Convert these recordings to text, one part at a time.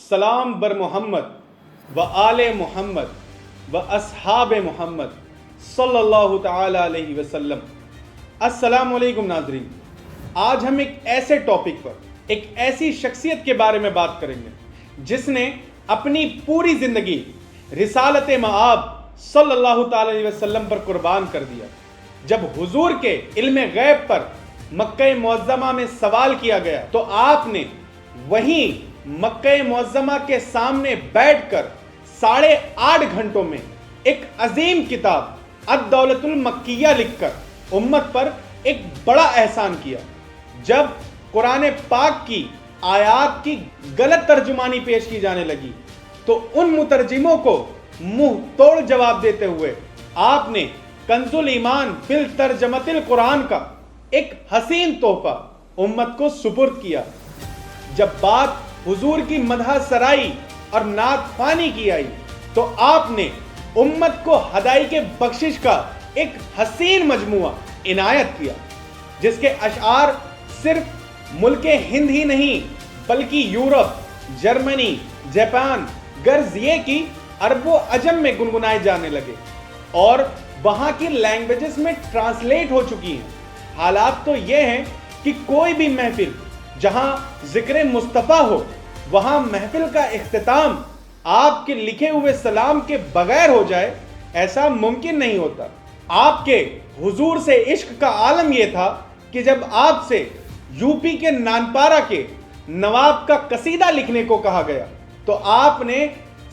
सलाम बर मोहम्मद व आले मोहम्मद व असहाब मोहम्मद सल्लल्लाहु ताला अलैहि वसल्लम। अस्सलाम वालेकुम नाज़रीन, आज हम एक ऐसे टॉपिक पर, एक ऐसी शख्सियत के बारे में बात करेंगे जिसने अपनी पूरी ज़िंदगी रिसालत मआब सल्लल्लाहु ताला अलैहि वसल्लम पर कुर्बान कर दिया। जब हुजूर के इल्म गैब पर मक्का मुअज़्ज़मा में सवाल किया गया तो आपने वहीं मक्का मुअज़्ज़मा के सामने बैठकर 8.5 घंटों में एक अजीम किताब अद-दौलतुल मक्किया लिखकर उम्मत पर एक बड़ा एहसान किया। जब कुरान पाक की आयात की गलत तर्जुमानी पेश की जाने लगी तो उन मुतरजिमों को मुंह तोड़ जवाब देते हुए आपने कंजुल ईमान बिल तर्जमतिल कुरान का एक हसीन तोहफा उम्मत को सुपुर्द किया। जब बात हुजूर की मदह सराई और नात ख्वानी की आई तो आपने उम्मत को हदाई के बख्शिश का एक हसीन मजमुआ इनायत किया, जिसके अशआर सिर्फ मुल्के हिंद ही नहीं बल्कि यूरोप, जर्मनी, जापान, गर्ज ये की अरबो अजम में गुनगुनाए जाने लगे और वहां की लैंग्वेजेस में ट्रांसलेट हो चुकी हैं। हालात तो ये हैं कि कोई भी महफिल जहां जिक्र मुस्तफ़ा हो वहां महफिल का इख्तिताम आपके लिखे हुए सलाम के बगैर हो जाए, ऐसा मुमकिन नहीं होता। आपके हुजूर से इश्क का आलम यह था कि जब आपसे यूपी के नानपारा के नवाब का कसीदा लिखने को कहा गया तो आपने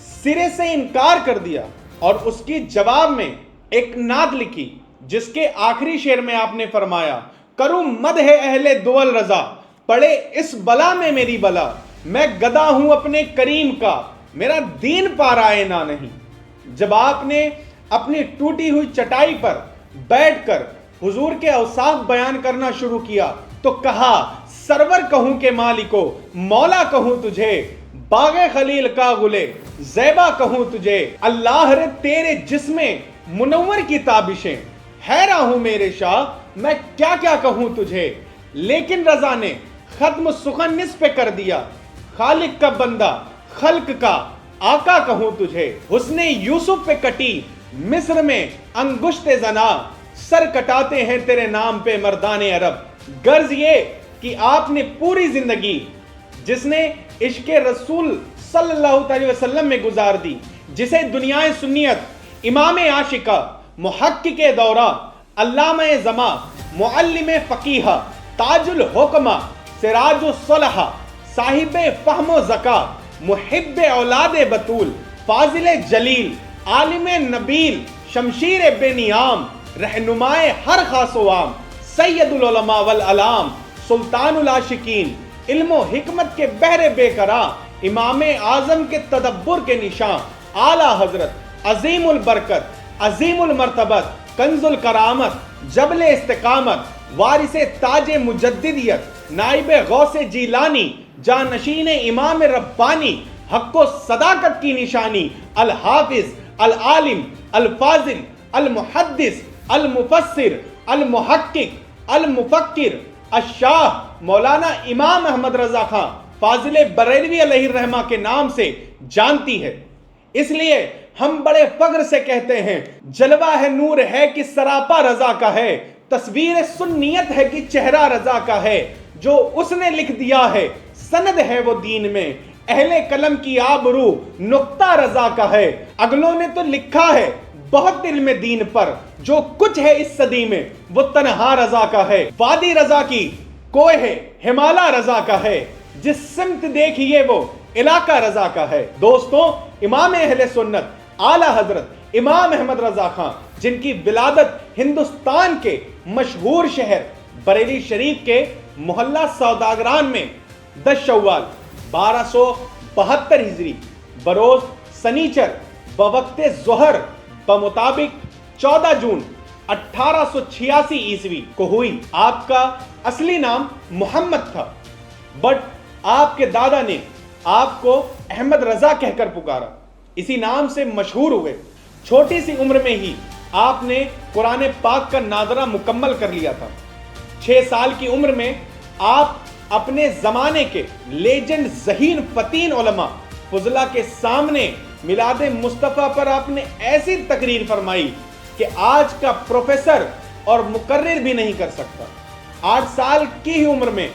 सिरे से इनकार कर दिया और उसकी जवाब में एक नात लिखी, जिसके आखिरी शेर में आपने फरमाया, करूं मद है अहले दुअल रजा, पड़े इस बला में मेरी बला, मैं गदा हूं अपने करीम का, मेरा दीन पाराए ना नहीं। जब आपने अपनी टूटी हुई चटाई पर बैठकर हुजूर के औसाफ बयान करना शुरू किया तो कहा, सरवर कहूं के मालिको, मौला कहूं तुझे, बागे खलील का गुले, ज़ैबा कहूं तुझे, अल्लाह रे तेरे जिस्मे मुनव्वर की ताबिशें, हैरा हूं मेरे शाह, मैं क्या क्या कहूं तुझे। लेकिन रजा ने खत्म सुखन निस पे कर दिया, खालिक का बंदा खल्क का आका कहूं तुझे। हुस्ने यूसुफ पे कटी मिस्र में अंगुश्ते जना, सर कटाते हैं तेरे नाम पे मर्दाने अरब। गर्ज ये कि आपने पूरी जिंदगी जिसने इश्क़े रसूल सल्लल्लाहु अलैहि वसल्लम में गुजार दी, जिसे दुनियाए सुन्नियत, इमाम आशिका, मुहक्किके दौरा, अल्लामा ज़मा, मुअल्लिम फ़क़ीहा, ताजुल हुक्मा, सिराजुस सलहा, साहिबे फ़हमो ज़का, मुहिब्बे औलादे बतूल, फाजिले जलील, आलिमे नबील, शमशीर बेनियाम, रहनुमाए हर खासो आम, सैयदुल उलमा वल अलाम, सुल्तानुल आशिकीन, इल्मो हिकमत के बहरे बेकरा, इमामे आज़म के तदब्बुर के निशान, आला हजरत, अजीमुल बरकत, अजीमुल मर्तबत, कंजुल करामत, जबले इस्तिकामत, वारिसे ताजे मुजद्दिदियत, नाइबे गौसे जीलानी, जानशीन इमाम रब्बानी, हक्को सदाकत की निशानी, अल हाफिज, अल आलिम, अल फाजिल, अल मुहद्दिस, अल मुफस्सिर, अल मुहक्किक, अल मुफक्किर, अशाह मौलाना इमाम अहमद रजा खां फाजिले बरेलवी अलैहिर्रहमा के नाम से जानती है। इसलिए हम बड़े फख्र से कहते हैं, जलवा है नूर है कि सरापा रजा का है, तस्वीर सुन्नियत है कि चेहरा रजा का है, जो उसने लिख दिया है सनद है वो दीन में, अहले कलम की आबरू नुक्ता रजा का है। अगलों ने तो लिखा है बहुत इल्म दीन पर, जो कुछ है इस सदी में वो तन्हा रजा का है। वादी रजा की कोई है हिमालय रजा का है, जिस सिमत देखिए वो इलाका रजा का है। दोस्तों, इमाम अहले सुन्नत आला हजरत इमाम अहमद रजा खां, जिनकी विलादत हिंदुस्तान के मशहूर शहर बरेली शरीफ के मोहल्ला सौदागरान में 10 शव्वाल 1272 हिजरी बरोज सनीचर बवक्ते ज़ोहर बमुताबिक 14 जून 1886 ईस्वी को हुई। आपका असली नाम मोहम्मद था, बट आपके दादा ने आपको अहमद रजा कहकर पुकारा, इसी नाम से मशहूर हुए। छोटी सी उम्र में ही आपने कुरान पाक का नादरा मुकम्मल कर लिया था। 6 साल की उम्र में आप अपने जमाने के लेजेंड ज़हीन फतीन उलमा فضلا کے سامنے میلاد مصطفیٰ پر آپ نے ایسی تقریر فرمائی کہ آج کا پروفیسر اور مقرر بھی نہیں کر سکتا۔ 8 سال کی ہی عمر میں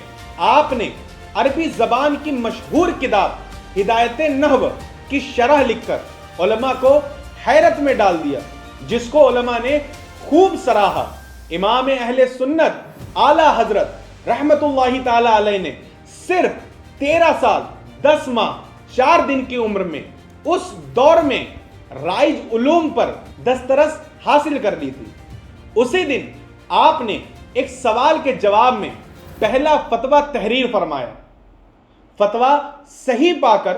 آپ نے عربی زبان کی مشہور کتاب ہدایت نحو کی شرح لکھ کر علماء کو حیرت میں ڈال دیا، جس کو علماء نے خوب سراہا۔ امام اہل سنت اعلی حضرت رحمت اللہ تعالی علیہ نے صرف 13 سال 10 ماہ 4 دن کی عمر میں اس دور میں رائج علوم پر دسترس حاصل کر لی تھی۔ اسی دن آپ نے ایک سوال کے جواب میں پہلا فتویٰ تحریر فرمایا۔ فتویٰ صحیح پا کر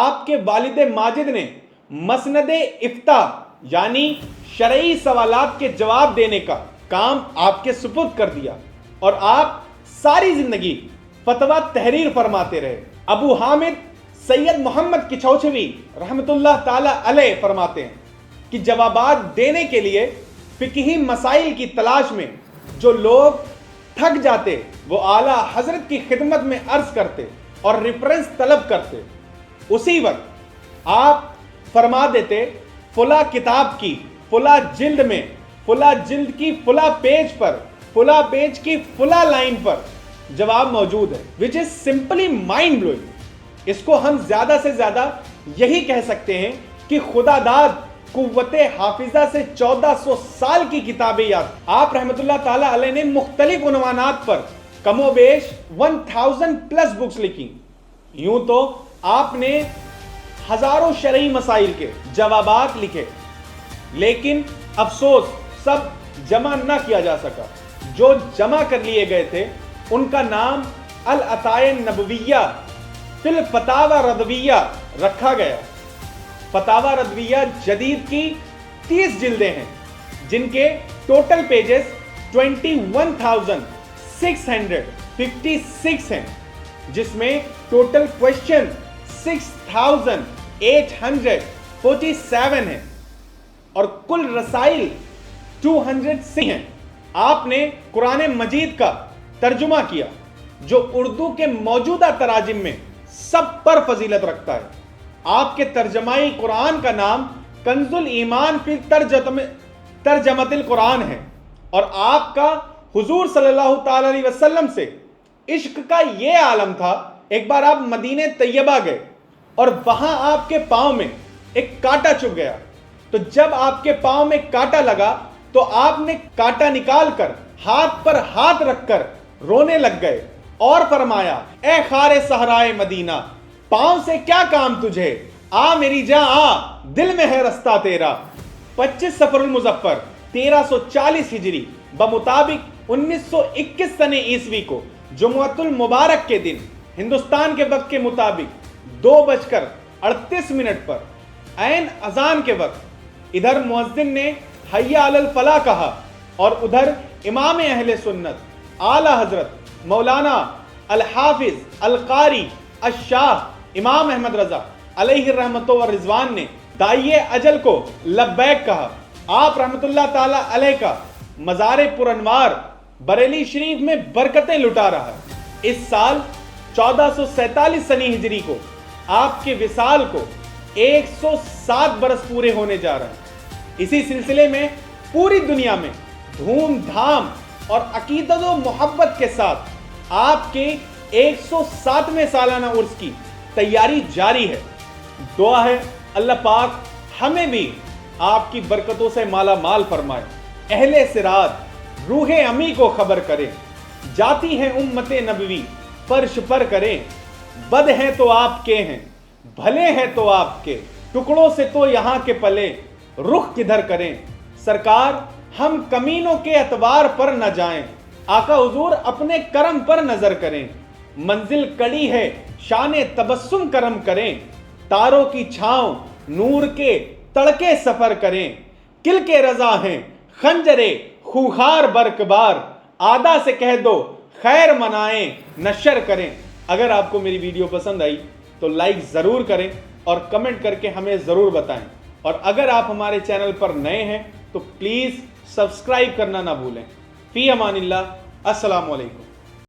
آپ کے والد ماجد نے مسند افتاء یعنی شرعی سوالات کے جواب دینے کا کام آپ کے سپرد کر دیا، اور آپ ساری زندگی فتویٰ تحریر فرماتے رہے۔ ابو حامد سید محمد کچھوچھوی رحمت اللہ تعالی علیہ فرماتے ہیں کہ جوابات دینے کے لیے فقہی مسائل کی تلاش میں جو لوگ تھک جاتے وہ اعلیٰ حضرت کی خدمت میں عرض کرتے اور ریفرنس طلب کرتے۔ اسی وقت آپ فرما دیتے فلاں کتاب کی فلاں جلد میں فلاں جلد کی فلاں پیج پر فلاں پیج کی فلاں لائن پر جواب موجود ہے، which is simply mind blowing۔ اس کو ہم زیادہ سے زیادہ یہی کہہ سکتے ہیں کہ خدا داد قوت حافظہ سے 1400 سال کی کتابیں یاد۔ آپ رحمت اللہ تعالی علیہ نے مختلف عنوانات پر کم و بیش 1000 پلس بکس لکھی۔ یوں تو آپ نے ہزاروں شرعی مسائل کے جوابات لکھے، لیکن افسوس سب جمع نہ کیا جا سکا۔ جو جمع کر لیے گئے تھے ان کا نام العطائے نبویہ فی الفتاوی رضویہ رکھا گیا۔ فتاوی رضویہ جدید کی 30 جلدیں ہیں، جن کے ٹوٹل پیجز 21,656 ہیں، جس میں ٹوٹل کوشچن 6,847 ہیں اور کل رسائل 200 ہیں۔ آپ نے قرآن مجید کا ترجمہ کیا جو اردو کے موجودہ تراجم میں سب پر فضیلت رکھتا ہے۔ آپ کے ترجمائی قرآن کا نام کنز الایمان فی ترجمۃ القرآن ہے، اور آپ کا حضور صلی اللہ تعالی علیہ وسلم سے عشق کا یہ عالم تھا۔ ایک بار آپ مدینہ طیبہ گئے اور وہاں آپ کے پاؤں میں ایک کانٹا چبھ گیا، تو جب آپ کے پاؤں میں کانٹا لگا تو آپ نے کانٹا نکال کر ہاتھ پر ہاتھ رکھ کر رونے لگ گئے اور فرمایا، اے خار صحرائے مدینہ، پاؤں سے کیا کام تجھے، آ میری جاں آ، دل میں ہے رستہ تیرا۔ 25 صفر المظفر 1340 ہجری بمطابق 1921 سنہ عیسوی کو جمعۃ المبارک کے دن ہندوستان کے وقت کے مطابق 2:38 پر عین اذان کے وقت ادھر مؤذن نے حی علی الفلاح کہا اور ادھر امام اہل سنت اعلی حضرت مولانا الحافظ القاری الشاہ امام احمد رضا علیہ الرحمت والرضوان نے داعی اجل کو لبیک کہا۔ آپ رحمت اللہ تعالی علیہ کا مزار پر انوار بریلی شریف میں برکتیں لٹا رہا ہے۔ اس سال 1447 سنہ ہجری کو آپ کے وصال کو 107 برس پورے ہونے جا رہے ہیں۔ اسی سلسلے میں پوری دنیا میں دھوم دھام اور عقیدت و محبت کے ساتھ آپ کے 107ویں سالانہ عرس کی تیاری جاری ہے۔ دعا ہے اللہ پاک ہمیں بھی آپ کی برکتوں سے مالا مال فرمائے۔ اہل صراط روح امی کو خبر کرے، جاتی ہے امت نبوی فرش پر کریں، بد ہیں تو آپ کے ہیں، بھلے ہیں تو آپ کے، ٹکڑوں سے تو یہاں کے پلے، رخ کدھر کریں۔ سرکار ہم کمینوں کے اعتبار پر نہ جائیں، آقا حضور اپنے کرم پر نظر کریں۔ منزل کڑی ہے شان تبسم کرم کریں، تاروں کی چھاؤں نور کے تڑکے سفر کریں۔ کل کے رضا ہیں خنجرے خوخار برکبار، آدھا سے کہہ دو خیر منائیں نشر کریں۔ اگر آپ کو میری ویڈیو پسند آئی تو لائک ضرور کریں اور کمنٹ کر کے ہمیں ضرور بتائیں، اور اگر آپ ہمارے چینل پر نئے ہیں تو پلیز سبسکرائب کرنا نہ بھولیں۔ فی امان اللہ، السلام علیکم۔